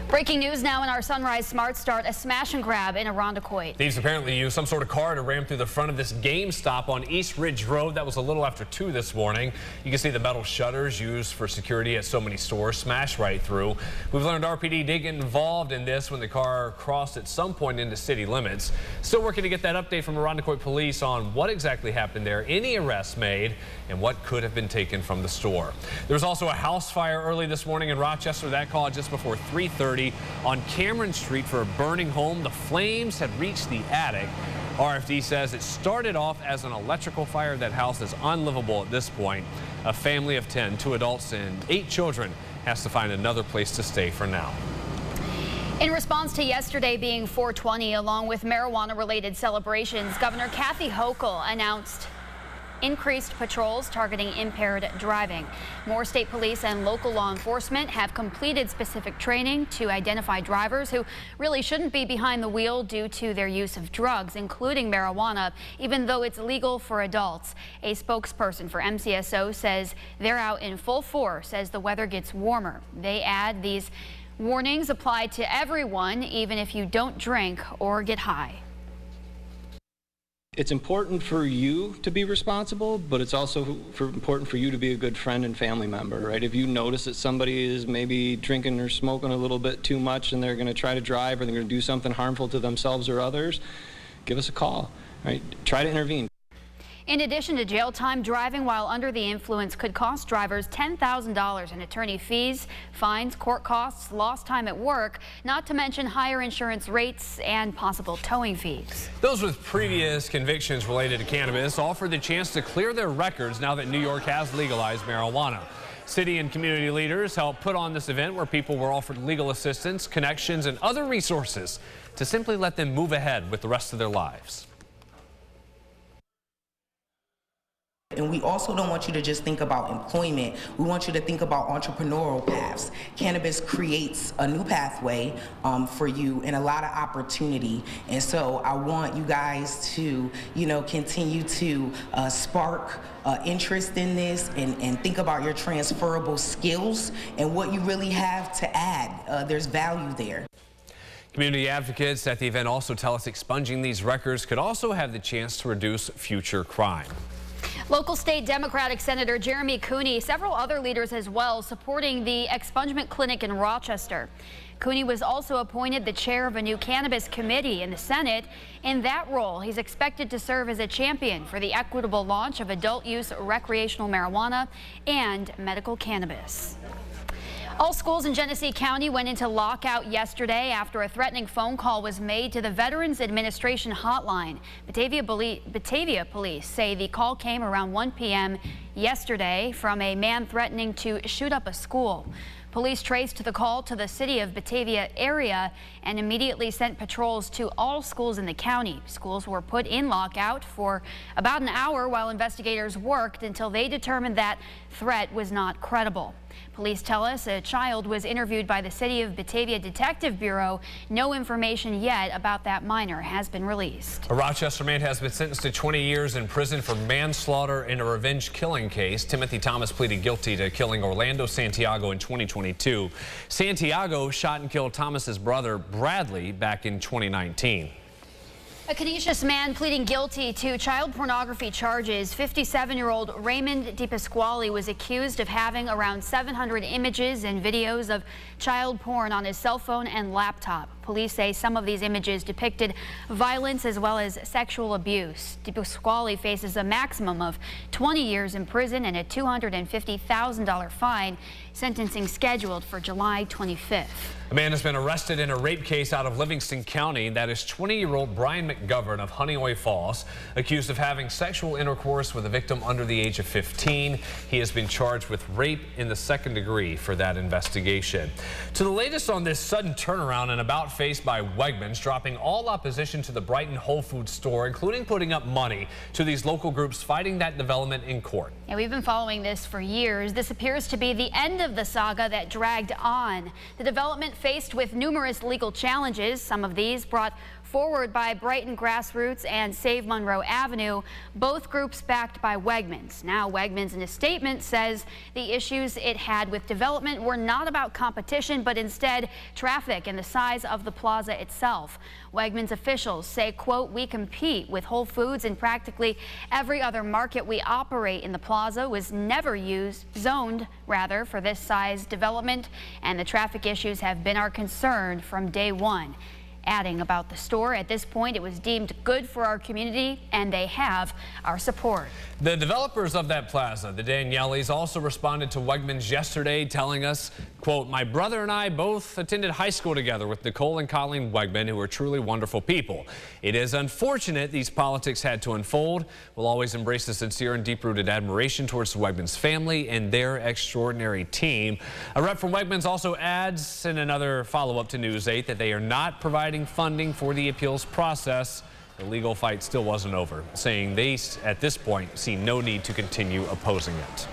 Breaking news now in our Sunrise Smart Start, a smash and grab in Irondequoit. Thieves apparently used some sort of car to ram through the front of this GameStop on East Ridge Road. That was a little after 2 this morning. You can see the metal shutters used for security at so many stores smashed right through. We've learned RPD did get involved in this when the car crossed at some point into city limits. Still working to get that update from Irondequoit police on what exactly happened there, any arrests made, and what could have been taken from the store. There was also a house fire early this morning in Rochester. That called just before 3:30 on Cameron Street for a burning home. The flames had reached the attic. RFD says it started off as an electrical fire. That house is unlivable at this point. A family of 10, 2 adults and 8 children, has to find another place to stay for now. In response to yesterday being 420, along with marijuana-related celebrations, Governor Kathy Hochul announced increased patrols targeting impaired driving. More state police and local law enforcement have completed specific training to identify drivers who really shouldn't be behind the wheel due to their use of drugs, including marijuana, even though it's legal for adults. A spokesperson for MCSO says they're out in full force as the weather gets warmer. They add these warnings apply to everyone, even if you don't drink or get high. It's important for you to be responsible, but it's also important for you to be a good friend and family member, right? If you notice that somebody is maybe drinking or smoking a little bit too much and they're going to try to drive or they're going to do something harmful to themselves or others, give us a call, right? Try to intervene. In addition to jail time, driving while under the influence could cost drivers $10,000 in attorney fees, fines, court costs, lost time at work, not to mention higher insurance rates and possible towing fees. Those with previous convictions related to cannabis offered the chance to clear their records now that New York has legalized marijuana. City and community leaders helped put on this event where people were offered legal assistance, connections, and other resources to simply let them move ahead with the rest of their lives. And we also don't want you to just think about employment. We want you to think about entrepreneurial paths. Cannabis creates a new pathway for you and a lot of opportunity. And so I want you guys to, continue to spark interest in this and think about your transferable skills and what you really have to add. There's value there. Community advocates at the event also tell us expunging these records could also have the chance to reduce future crime. Local state Democratic Senator Jeremy Cooney, several other leaders as well, supporting the expungement clinic in Rochester. Cooney was also appointed the chair of a new cannabis committee in the Senate. In that role, he's expected to serve as a champion for the equitable launch of adult use recreational marijuana and medical cannabis. All schools in Genesee County went into lockout yesterday after a threatening phone call was made to the Veterans Administration hotline. Batavia police say the call came around 1 p.m. yesterday from a man threatening to shoot up a school. Police traced the call to the city of Batavia area and immediately sent patrols to all schools in the county. Schools were put in lockout for about an hour while investigators worked until they determined that threat was not credible. Police tell us a child was interviewed by the City of Batavia Detective Bureau. No information yet about that minor has been released. A Rochester man has been sentenced to 20 years in prison for manslaughter in a revenge killing case. Timothy Thomas pleaded guilty to killing Orlando Santiago in 2022. Santiago shot and killed Thomas's brother Bradley back in 2019. A Canisius man pleading guilty to child pornography charges. 57-year-old Raymond DePasquale was accused of having around 700 images and videos of child porn on his cell phone and laptop. Police say some of these images depicted violence as well as sexual abuse. DePasquale faces a maximum of 20 years in prison and a $250,000 fine. Sentencing scheduled for July 25th. A man has been arrested in a rape case out of Livingston County. That is 20-year-old Brian McGovern of Honeoye Falls, accused of having sexual intercourse with a victim under the age of 15. He has been charged with rape in the 2nd degree for that investigation. To the latest on this sudden turnaround and about face by Wegmans, dropping all opposition to the Brighton Whole Foods store, including putting up money to these local groups fighting that development in court. Yeah, we've been following this for years. This appears to be the end of the saga that dragged on. The development faced with numerous legal challenges. Some of these brought Forward by Brighton Grassroots and Save Monroe Avenue, both groups backed by Wegmans. Now Wegmans in a statement says the issues it had with development were not about competition, but instead traffic and the size of the plaza itself. Wegmans officials say, quote, "We compete with Whole Foods in practically every other market we operate in. The plaza was never zoned for this size development, and the traffic issues have been our concern from day one." Adding about the store, at this point it was deemed good for our community and they have our support. The developers of that plaza, the Daniellis, also responded to Wegmans yesterday, telling us, quote, "My brother and I both attended high school together with Nicole and Colleen Wegman, who are truly wonderful people. It is unfortunate these politics had to unfold. We'll always embrace the sincere and deep-rooted admiration towards the Wegmans family and their extraordinary team." A rep from Wegmans also adds in another follow-up to News 8 that they are not providing funding for the appeals process. The legal fight still wasn't over, saying they, at this point, see no need to continue opposing it.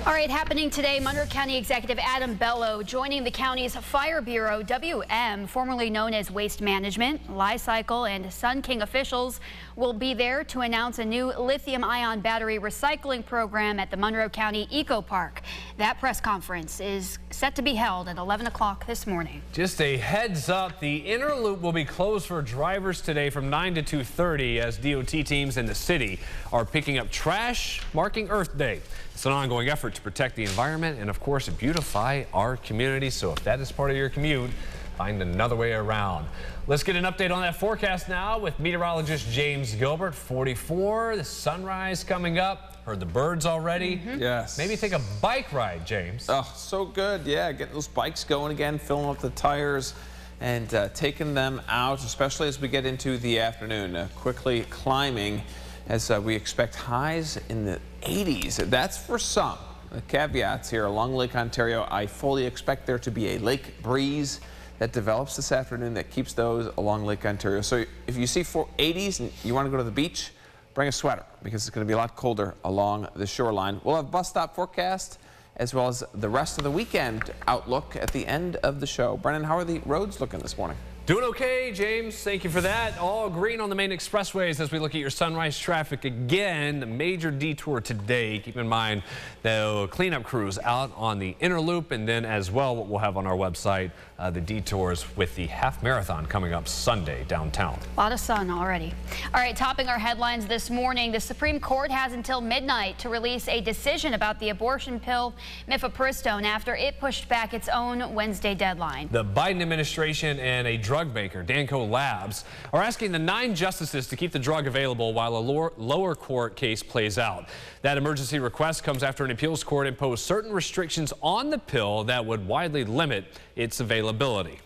All right, happening today, Monroe County Executive Adam Bello joining the county's Fire Bureau, WM, formerly known as Waste Management. Li-Cycle and Sun King officials will be there to announce a new lithium-ion battery recycling program at the Monroe County Eco Park. That press conference is set to be held at 11 o'clock this morning. Just a heads up, the inner loop will be closed for drivers today from 9 to 2:30 as DOT teams in the city are picking up trash, marking Earth Day. It's an ongoing effort to protect the environment and, of course, beautify our community. So if that is part of your commute, find another way around. Let's get an update on that forecast now with meteorologist James Gilbert. 44, the sunrise coming up. Heard the birds already. Yes. Maybe take a bike ride, James. Oh, so good. Yeah, getting those bikes going again, filling up the tires and taking them out, especially as we get into the afternoon. Quickly climbing as we expect highs in the 80s. That's for some. The caveats here along Lake Ontario. I fully expect there to be a lake breeze that develops this afternoon that keeps those along Lake Ontario. So if you see 80s and you want to go to the beach, bring a sweater because it's going to be a lot colder along the shoreline. We'll have bus stop forecast as well as the rest of the weekend outlook at the end of the show. Brennan, how are the roads looking this morning? Doing okay, James. Thank you for that. All green on the main expressways as we look at your sunrise traffic again. A major detour today. Keep in mind the cleanup crews out on the inner loop, and then as well what we'll have on our website, the detours with the half marathon coming up Sunday downtown. A lot of sun already. All right, topping our headlines this morning, the Supreme Court has until midnight to release a decision about the abortion pill mifepristone after it pushed back its own Wednesday deadline. The Biden administration and a drug maker, Danco Labs, are asking the 9 justices to keep the drug available while a lower court case plays out. That emergency request comes after an appeals court imposed certain restrictions on the pill that would widely limit its availability.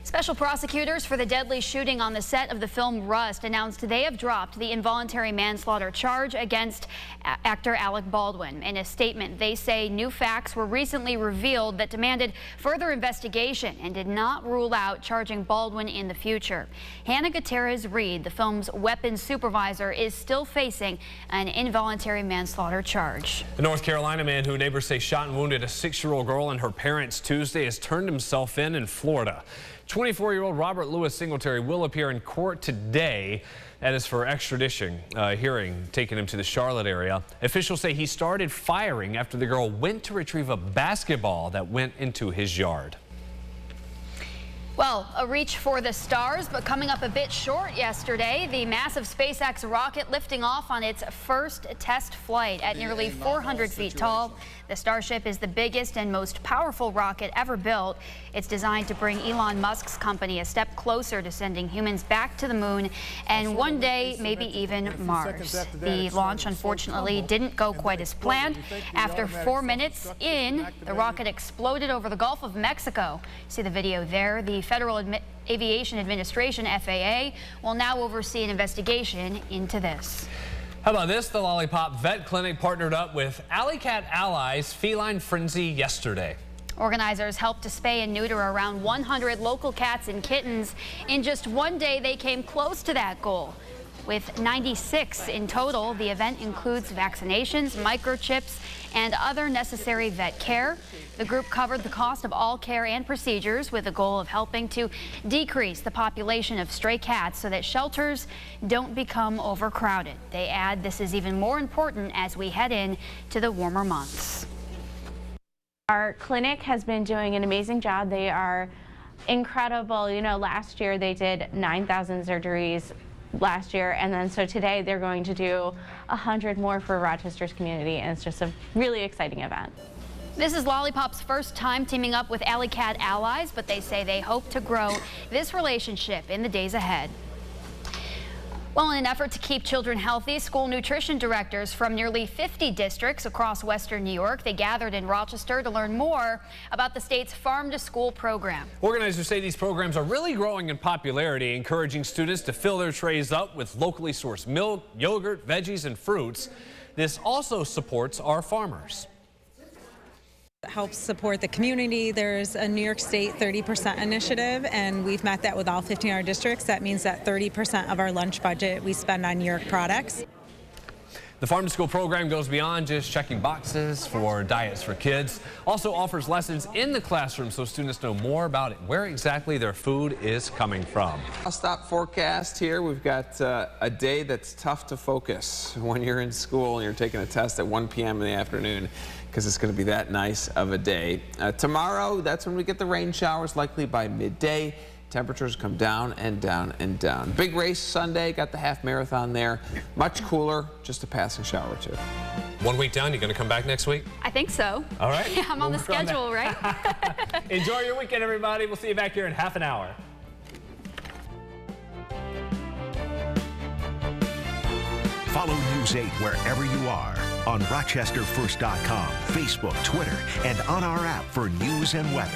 Special prosecutors for the deadly shooting on the set of the film Rust announced they have dropped the involuntary manslaughter charge against actor Alec Baldwin. In a statement, they say new facts were recently revealed that demanded further investigation and did not rule out charging Baldwin in the future. Hannah Gutierrez-Reed, the film's weapons supervisor, is still facing an involuntary manslaughter charge. The North Carolina man who neighbors say shot and wounded a 6-year-old girl and her parents Tuesday has turned himself in Florida. 24-year-old Robert Louis Singletary will appear in court today. That is for extradition hearing, taking him to the Charlotte area. Officials say he started firing after the girl went to retrieve a basketball that went into his yard. Well, a reach for the stars, but coming up a bit short yesterday. The massive SpaceX rocket lifting off on its first test flight at nearly 400 feet tall. The Starship is the biggest and most powerful rocket ever built. It's designed to bring Elon Musk's company a step closer to sending humans back to the moon and one day maybe even Mars. The launch unfortunately didn't go quite as planned. After 4 minutes in, the rocket exploded over the Gulf of Mexico. See the video there. The Federal Aviation Administration, FAA, will now oversee an investigation into this. How about this? The Lollipop Vet Clinic partnered up with Alley Cat Allies Feline Frenzy yesterday. Organizers helped to spay and neuter around 100 local cats and kittens. In just one day, they came close to that goal. With 96 in total, the event includes vaccinations, microchips, and other necessary vet care. The group covered the cost of all care and procedures with the goal of helping to decrease the population of stray cats so that shelters don't become overcrowded. They add this is even more important as we head into the warmer months. Our clinic has been doing an amazing job. They are incredible. You know, last year they did 9,000 surgeries last year, and then so today they're going to do 100 more for Rochester's community, and it's just a really exciting event. This is Lollipop's first time teaming up with Alley Cat Allies, but they say they hope to grow this relationship in the days ahead. Well, in an effort to keep children healthy, school nutrition directors from nearly 50 districts across Western New York, they gathered in Rochester to learn more about the state's Farm to School program. Organizers say these programs are really growing in popularity, encouraging students to fill their trays up with locally sourced milk, yogurt, veggies, and fruits. This also supports our farmers. Helps support the community. There's a New York State 30% initiative, and we've met that with all 15 of our districts. That means that 30% of our lunch budget we spend on New York products. The Farm to School program goes beyond just checking boxes for diets for kids. Also offers lessons in the classroom so students know more about where exactly their food is coming from. I'll stop forecast here. We've got a day that's tough to focus when you're in school and you're taking a test at 1 p.m. in the afternoon, because it's going to be that nice of a day. Tomorrow, that's when we get the rain showers, likely by midday. Temperatures come down and down and down. Big race Sunday, got the half marathon there. Much cooler, just a passing shower or two. 1 week down, you going to come back next week? I think so. All right. Yeah, I'm on the schedule, right? Enjoy your weekend, everybody. We'll see you back here in half an hour. Follow News 8 wherever you are on RochesterFirst.com, Facebook, Twitter, and on our app for news and weather.